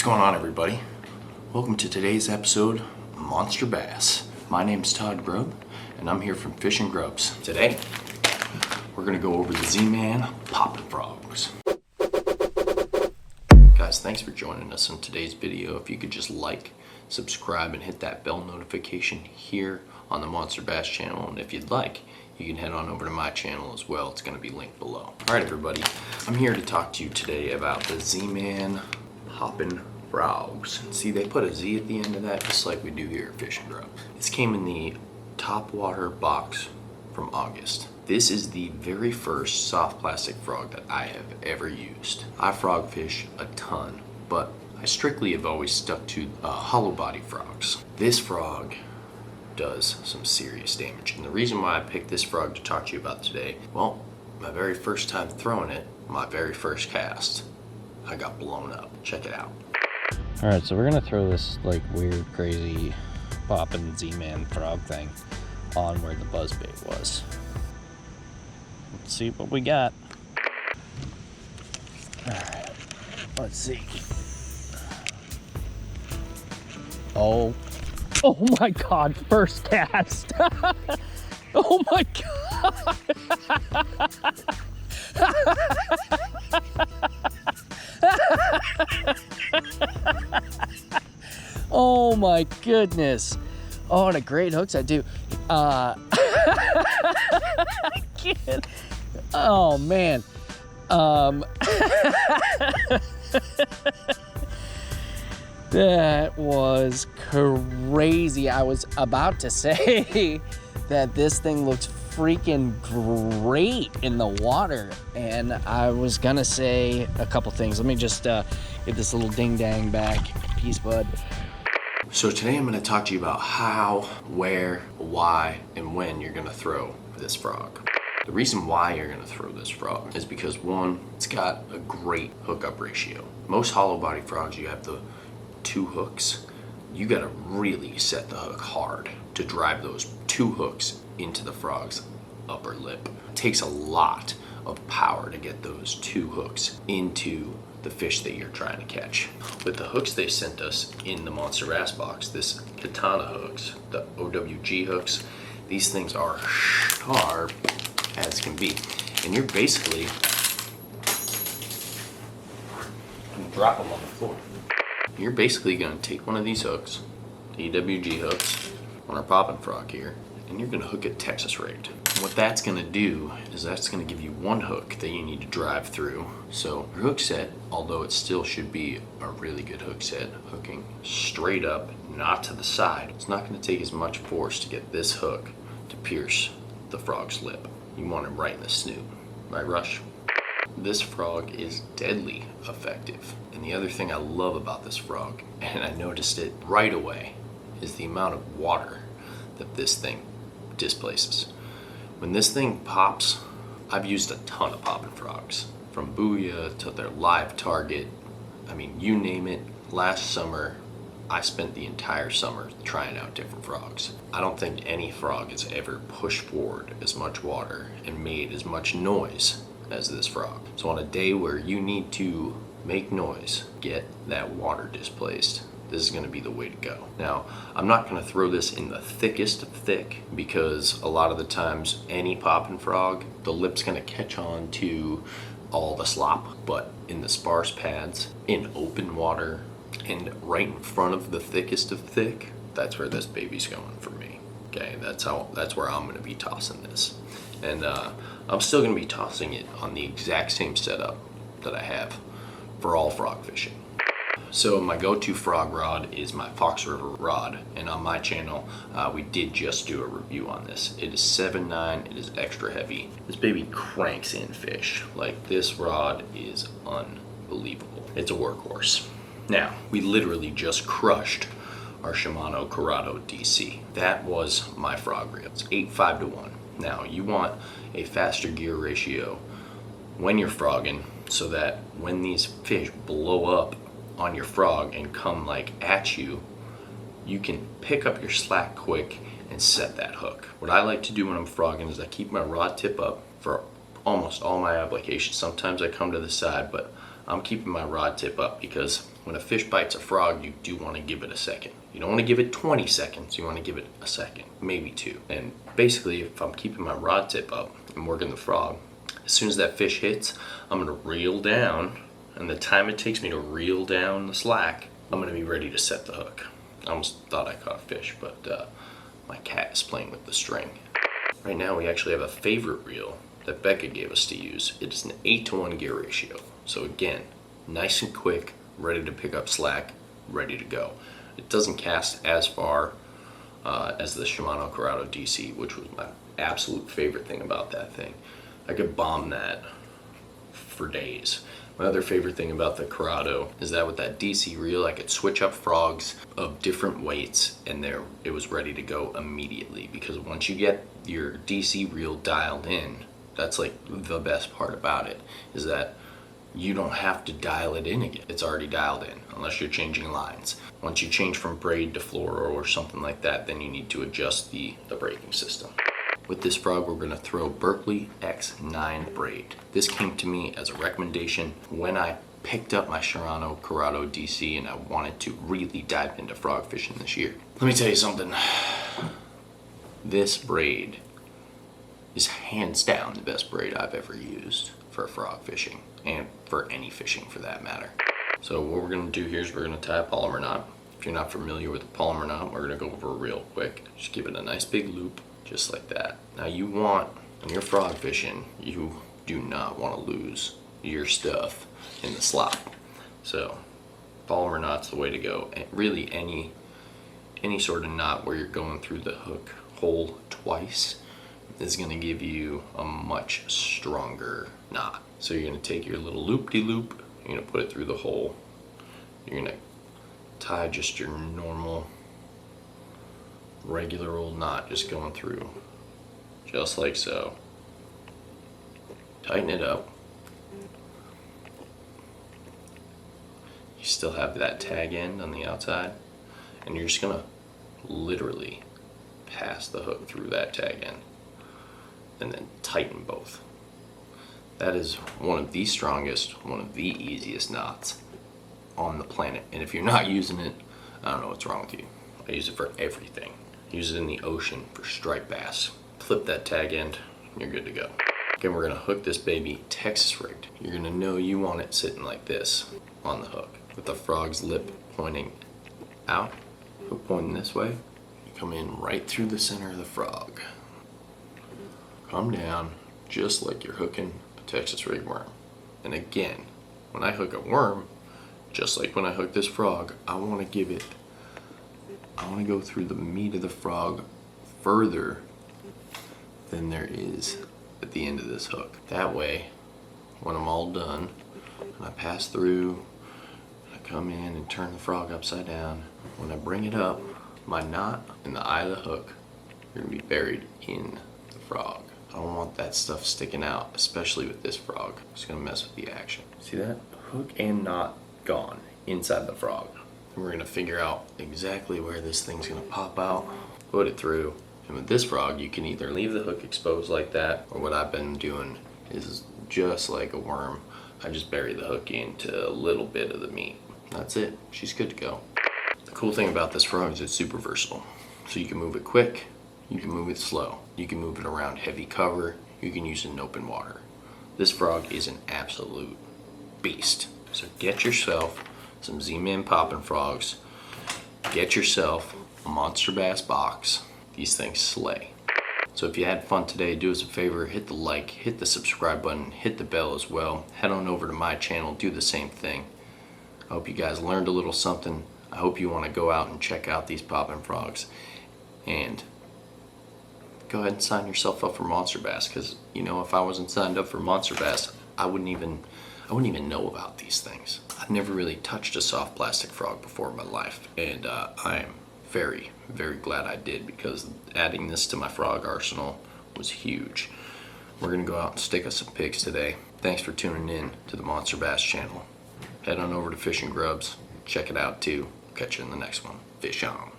going on, everybody? Welcome to today's episode of Monsterbass. My name's Todd Grubb, and I'm here from Fishing Grubbz. Today, we're gonna go over the Zman Poppin Frogz. Guys, thanks for joining us in today's video. If you could just like, subscribe, and hit that bell notification here on the Monsterbass channel, and if you'd like, you can head on over to my channel as well. It's gonna be linked below. All right, everybody, I'm here to talk to you today about the Zman Poppin Frogz. See, they put a Z at the end of that, just like we do here at Fishing Grubbz. This came in the top water box from August. This is the very first soft plastic frog that I have ever used. I frog fish a ton, but I strictly have always stuck to hollow body frogs. This frog does some serious damage. And the reason why I picked this frog to talk to you about today, well, my very first time throwing it, my very first cast, I got blown up. Check it out. All right, so we're gonna throw this like weird, crazy poppin' Z-Man frog thing on where the buzzbait was. Let's see what we got. All right, let's see. Oh my God, first cast. Oh my God. Oh my goodness. Oh, and a great hook set too. I can't. Oh man. That was crazy. I was about to say that this thing looks freaking great in the water, and I was gonna say a couple things. Let me just get this little ding dang back. Peace, bud. So today I'm gonna talk to you about how, where, why, and when you're gonna throw this frog. The reason why you're gonna throw this frog is because, one, it's got a great hookup ratio. Most hollow body frogs, you have the two hooks. You gotta really set the hook hard to drive those two hooks into the frog's upper lip. It takes a lot of power to get those two hooks into the fish that you're trying to catch. With the hooks they sent us in the Monsterbass box, this katana hooks, the OWG hooks, these things are sharp as can be. And you're basically gonna drop them on the floor. You're basically gonna take one of these hooks, the EWG hooks, on our poppin' frog here, and you're gonna hook it Texas rigged. What that's gonna do is that's gonna give you one hook that you need to drive through. So your hook set, although it still should be a really good hook set, hooking straight up, not to the side, it's not gonna take as much force to get this hook to pierce the frog's lip. You want it right in the snoot, right, Rush? This frog is deadly effective. And the other thing I love about this frog, and I noticed it right away, is the amount of water that this thing displaces. When this thing pops, I've used a ton of poppin' frogs, from Booyah to their live target. I mean, you name it. Last summer, I spent the entire summer trying out different frogs. I don't think any frog has ever pushed forward as much water and made as much noise as this frog. So on a day where you need to make noise, get that water displaced, this is gonna be the way to go. Now, I'm not gonna throw this in the thickest of thick, because a lot of the times any poppin' frog, the lip's gonna catch on to all the slop. But in the sparse pads, in open water, and right in front of the thickest of thick, that's where this baby's going for me. Okay, that's where I'm gonna be tossing this. And I'm still gonna be tossing it on the exact same setup that I have for all frog fishing. So my go-to frog rod is my Fox River rod, and on my channel we did just do a review on this. It is 7.9, it is extra heavy. This baby cranks in fish. Like, this rod is unbelievable. It's a workhorse. Now, we literally just crushed our Shimano Corrado DC. That was my frog reel. It's 8:5 to 1. Now, you want a faster gear ratio when you're frogging, so that when these fish blow up on your frog and come like at you, you can pick up your slack quick and set that hook. What I like to do when I'm frogging is I keep my rod tip up for almost all my applications. Sometimes I come to the side, but I'm keeping my rod tip up because when a fish bites a frog, you do want to give it a second. You don't want to give it 20 seconds, you want to give it a second, maybe 2. And basically, if I'm keeping my rod tip up and working the frog, as soon as that fish hits, I'm gonna reel down, and the time it takes me to reel down the slack, I'm gonna be ready to set the hook. I almost thought I caught a fish, but my cat is playing with the string. Right now, we actually have a favorite reel that Becca gave us to use. It's an 8-to-1 gear ratio. So again, nice and quick, ready to pick up slack, ready to go. It doesn't cast as far as the Shimano Corrado DC, which was my absolute favorite thing about that thing. I could bomb that for days. My other favorite thing about the Corrado is that with that DC reel, I could switch up frogs of different weights, and it was ready to go immediately. Because once you get your DC reel dialed in, that's like the best part about it, is that you don't have to dial it in again. It's already dialed in, unless you're changing lines. Once you change from braid to fluoro or something like that, then you need to adjust the braking system. With this frog, we're gonna throw Berkeley X9 braid. This came to me as a recommendation when I picked up my Shimano Corrado DC and I wanted to really dive into frog fishing this year. Let me tell you something. This braid is hands down the best braid I've ever used for frog fishing, and for any fishing for that matter. So what we're gonna do here is we're gonna tie a polymer knot. If you're not familiar with a polymer knot, we're gonna go over it real quick. Just give it a nice big loop, just like that. Now you want, when you're frog fishing, you do not want to lose your stuff in the slop. So polymer knot's the way to go. And really any sort of knot where you're going through the hook hole twice is going to give you a much stronger knot. So you're going to take your little loop-de-loop, you're going to put it through the hole. You're going to tie just your normal regular old knot, just going through, just like so. Tighten it up. You still have that tag end on the outside, and you're just gonna literally pass the hook through that tag end and then tighten both. That is one of the strongest, one of the easiest knots on the planet. And if you're not using it, I don't know what's wrong with you. I use it for everything. Use it in the ocean for striped bass. Flip that tag end, and you're good to go. Again, we're gonna hook this baby Texas rigged. You're gonna know you want it sitting like this on the hook, with the frog's lip pointing out, hook pointing this way. You come in right through the center of the frog. Come down, just like you're hooking a Texas rig worm. And again, when I hook a worm, just like when I hook this frog, I wanna go through the meat of the frog further than there is at the end of this hook. That way, when I'm all done, and I pass through, I come in and turn the frog upside down, when I bring it up, my knot and the eye of the hook are gonna be buried in the frog. I don't want that stuff sticking out, especially with this frog. It's gonna mess with the action. See that? Hook and knot gone inside the frog. And we're gonna figure out exactly where this thing's gonna pop out, put it through. And with this frog, you can either leave the hook exposed like that, or what I've been doing is just like a worm. I just bury the hook into a little bit of the meat. That's it, she's good to go. The cool thing about this frog is it's super versatile. So you can move it quick, you can move it slow, you can move it around heavy cover, you can use it in open water. This frog is an absolute beast. So get yourself some Zman Poppin Frogz, get yourself a Monsterbass box. These things slay. So if you had fun today, do us a favor, hit the like, hit the subscribe button, hit the bell as well. Head on over to my channel, do the same thing. I hope you guys learned a little something. I hope you want to go out and check out these Poppin Frogz. And go ahead and sign yourself up for Monsterbass, because you know, if I wasn't signed up for Monsterbass, I wouldn't even know about these things. I've never really touched a soft plastic frog before in my life, and I am very, very glad I did, because adding this to my frog arsenal was huge. We're gonna go out and stick us some pigs today. Thanks for tuning in to the Monsterbass channel. Head on over to Fishing Grubbz, check it out too. Catch you in the next one. Fish on.